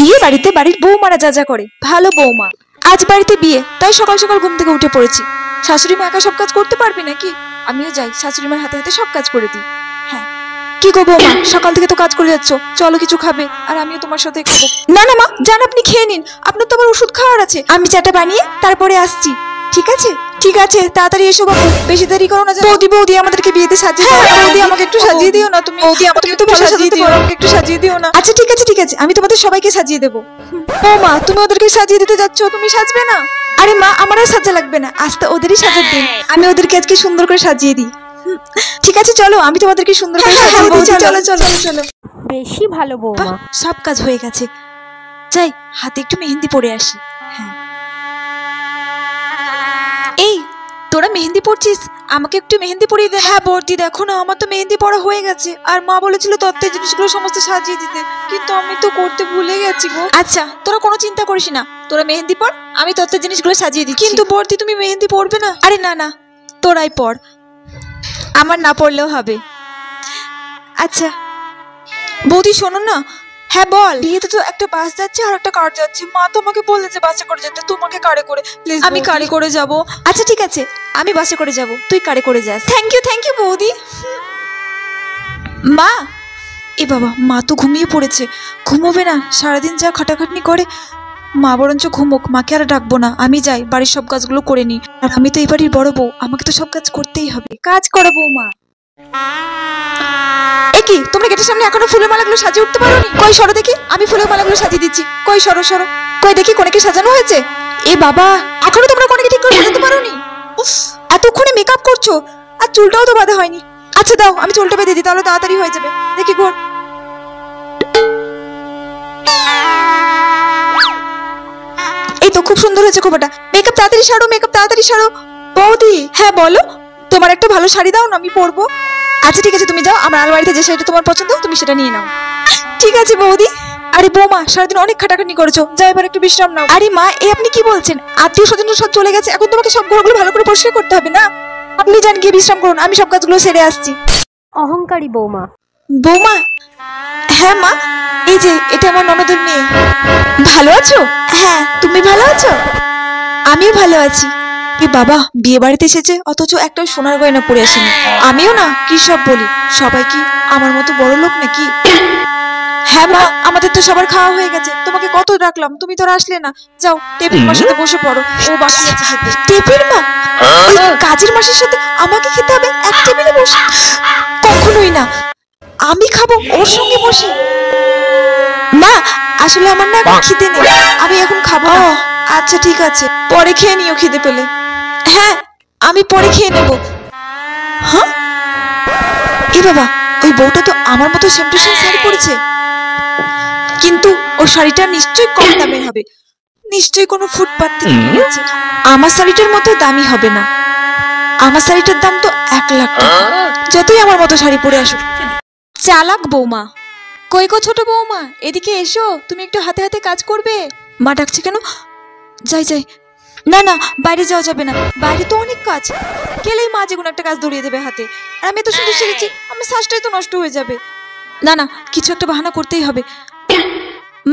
বিয়ে বাড়িতে বাড়ির বৌমারা যা যা করে, ভালো বৌমা। আজ বাড়িতে বিয়ে, তাই সকাল সকাল ঘুম থেকে উঠে পড়েছি। শাশুড়ি মা একা সব কাজ করতে পারবে নাকি? আমিও যাই, শাশুড়ি মার হাতে হাতে সব কাজ করে দিই। হ্যাঁ, কি গো বৌমা, সকাল থেকে তো কাজ করে যাচ্ছ, চলো কিছু খাবে, আর আমিও তোমার সাথে খাবো। না না মা, যান আপনি খেয়ে নিন, আপনার তো আবার ওষুধ খাওয়ার আছে। আমি চাটা বানিয়ে তারপরে আসছি। ঠিক আছে ঠিক আছে, তাড়াতাড়ি এসো বাবু, বেশি দেরি করো না। বৌদি বৌদি আমাদেরকে বিয়েতে সাজিয়ে দাও। বৌদি আমাকে একটু সাজিয়ে দিও না তুমি। বৌদি আমাকে একটু ভালো সাজিয়ে দিও, আমাকে একটু সাজিয়ে দিও না। আচ্ছা ঠিক আছে ঠিক আছে, আমি তোমাদের সবাইকে সাজিয়ে দেবো। বৌমা তুমি ওদেরকে সাজিয়ে দিতে যাচ্ছ, তুমি সাজবে না? আরে মা, আমার আর সাজা লাগবে না, আজ তো ওদেরই সাজার দিন, আমি ওদেরকে আজকে সুন্দর করে সাজিয়ে দিই। ঠিক আছে চলো, আমি তোমাদেরকে সুন্দর করে সাজিয়ে দিই। চলো চলো চলো। বেশি ভালো বৌমা। সব কাজ হয়ে গেছে, যাই হাতে একটু মেহেন্দি পরে আসি। হ্যাঁ, এই তোরা মেহেন্দি পড়ছিস, আমাকে একটু মেহেন্দি পরিয়ে দে। হ্যাঁ বর্দি, দেখো না আমার তো মেহেন্দি পড়া হয়ে গেছে, আর মা বলেছিল তত্ত্বের জিনিসগুলো সমস্ত সাজিয়ে দিতে, কিন্তু আমি তো করতে ভুলে গেছি গো। আচ্ছা তোরা কোনো চিন্তা করিস না, তোরা মেহেন্দি পর, আমি তত্ত্বের জিনিসগুলো সাজিয়ে দিচ্ছি। কিন্তু বর্দি তুমি মেহেন্দি পড়বে না? আরে না না, তোরাই পড়, আমার না পড়লেও হবে। আচ্ছা বৌদি শোনো না। হ্যাঁ বল। বিয়েতে তো একটা বাস যাচ্ছে আর একটা কার যাচ্ছে, মা তোমাকে বলেছে বাসে করে যেতে, তোমাকে কারে করে। প্লিজ আমি কারে করে যাব। আচ্ছা ঠিক আছে, আমি বাসে করে যাব, তুই কারে করে যাস। থ্যাংক ইউ বৌদি। মা, এ বাবা, মা তো ঘুমিয়ে পড়েছে, ঘুমোবে না, সারাদিন যা খাটাখাটনি করে। মা বরঞ্চ ঘুমোক, মাকে আর ডাকবো না, আমি যাই বাড়ির সব কাজগুলো করে নিই। আর আমি তো এই বাড়ির বড় বউ, আমাকে তো সব কাজ করতেই হবে। কাজ করো বৌমা। কি তোমরা গেটের সামনে এখনো ফুলের মালাগুলো সাজিয়ে উঠতে পারোনি? কই সরো দেখি, আমি ফুলের মালাগুলো সাজিয়ে দিচ্ছি। কই সরো সরো, কই দেখি কোনেকে সাজানো হয়েছে। এ বাবা, এখনো তোমরা কোনেকে ঠিক করে সাজাতে পারোনি? উফ, এতক্ষণে মেকআপ করছো, আর চুলটাও তো বাঁধা হয়নি। আচ্ছা দাও, আমি চুলটা বেঁধে দিই, তাহলে তাড়াতাড়ি হয়ে যাবে। দেখি ঘোর। এই তো খুব সুন্দর হয়েছে খোপাটা। মেকআপ তাড়াতাড়ি সারো, মেকআপ তাড়াতাড়ি সারো। বৌদি, হ্যাঁ বলো, তোমার একটা ভালো শাড়ি দাও না, আমি পরবো। আচ্ছা ঠিক আছে, তুমি যাও, আমার আলমারিতে যে শাড়িটা তোমার পছন্দ তুমি সেটা নিয়ে নাও। ঠিক আছে বৌদি। আরে বৌমা, সারাদিন অনেক খাটাখাটনি করেছো, যাও এবার একটু বিশ্রাম নাও। আরে মা, এই আপনি কি বলছেন? আত্মীয় স্বজন সব চলে গেছে, এখন তোমাকে সব ঘরগুলো ভালো করে পরিষ্কার করতে হবে না? আপনি যান গিয়ে বিশ্রাম করুন, আমি সব কাজগুলো সেরে আসছি। অহংকারী বৌমা। বৌমা? হ্যাঁ মা, এই যে এটা আমার ননদের মেয়ে। ভালো আছো? হ্যাঁ, তুমি ভালো আছো? আমিও ভালো আছি। এ বাবা, বিয়ে বাড়িতে এসেছে অথচ একটা সোনার গয়না পরে আসেনি। আমিও না কি সব বলি, সবাই কি আমার মতো বড় লোক নাকি? হ্যাঁ মা, আমাদের তো সবার খাওয়া হয়ে গেছে, তোমাকে কত ডাকলাম, তুমি তো আসলে না। যাও টেপির মার সাথে বসে পড়ো, ও বাকি আছে খেতে। টেপির মা? ওই কাজের মাসের সাথে আমাকে খেতে হবে এক টেবিলে বসে? কখনোই না, আমি খাবো ওর সঙ্গে বসে। মা, আসলে আমার না খিদে নেই, আমি এখন খাবো না। আচ্ছা ঠিক আছে, পরে খেয়ে নিও খিদে পেলে। হ্যাঁ, আমি পরে খেয়ে নেব। হ্যাঁ, এ বাবা, ওই বউটা তো আমার মতো সেম টু সেম শাড়ি পরেছে, কিন্তু ওর শাড়িটা নিশ্চয়ই কম দামের হবে, নিশ্চয়ই কোনো ফুটপাত থেকে নিয়েছে। আমার শাড়িটার মতো দামি হবে না, আমার শাড়িটার দাম তো 1 লাখ টাকা, যতই আমার মতো শাড়ি পরে আসুক। চালাক বৌমা। কই গো ছোট বৌমা, এদিকে এসো, তুমি একটু হাতে হাতে কাজ করবে। মা ডাকছে কেন? যাই যাই। না না, বাইরে যাওয়া যাবে না, বাইরে তো অনেক কাজ, গেলেই মা যে কোনো একটা কাজ ধরিয়ে দেবে হাতে, আর আমি তো সুন্দর শিখেছি, আমার শ্বাসটাই তো নষ্ট হয়ে যাবে। না না, কিছু একটা বাহানা করতেই হবে।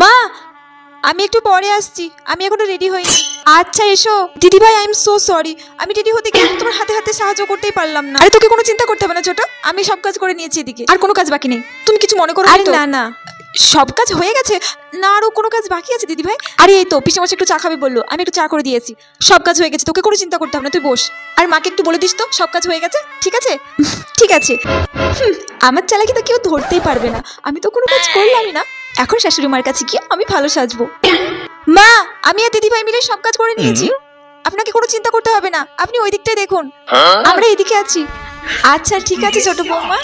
মা, আমি একটু পরে আসছি, আমি এখনো রেডি হইনি। আচ্ছা এসো। দিদি ভাই, আই এম সো সরি, আমি রেডি হতে গিয়ে তোমার হাতে হাতে সাহায্য করতেই পারলাম না। আরে তোকে কোনো চিন্তা করতে হবে না ছোট, আমি সব কাজ করে নিয়েছি এদিকে, আর কোনো কাজ বাকি নেই, তুমি কিছু মনে করো। আরে না না, সব কাজ হয়ে গেছে, না আরো কোনো কাজ বাকি আছে দিদি ভাই। আরে এই তো পিসেমশাই একটু চা খাবে বললো, আমি একটু চা করে দিয়েছি, সব কাজ হয়ে গেছে, তোকে কোনো চিন্তা করতে হবে না, তুই বস। আর মাকে একটু বলে দিস তো সব কাজ হয়ে গেছে। ঠিক আছে ঠিক আছে। আমার চালাকি তো কেউ ধরতেই পারবে না, আমি তো কোনো কাজ করলামই না। এখন শাশুড়ি মার কাছে গিয়ে আমি ভালো সাজবো। মা, আমি আর দিদি ভাই মিলে সব কাজ করে নিয়েছি, আপনাকে কোনো চিন্তা করতে হবে না, আপনি ওই দিকটাই দেখুন, আমরা এদিকে আছি। আচ্ছা ঠিক আছে ছোট বৌমা।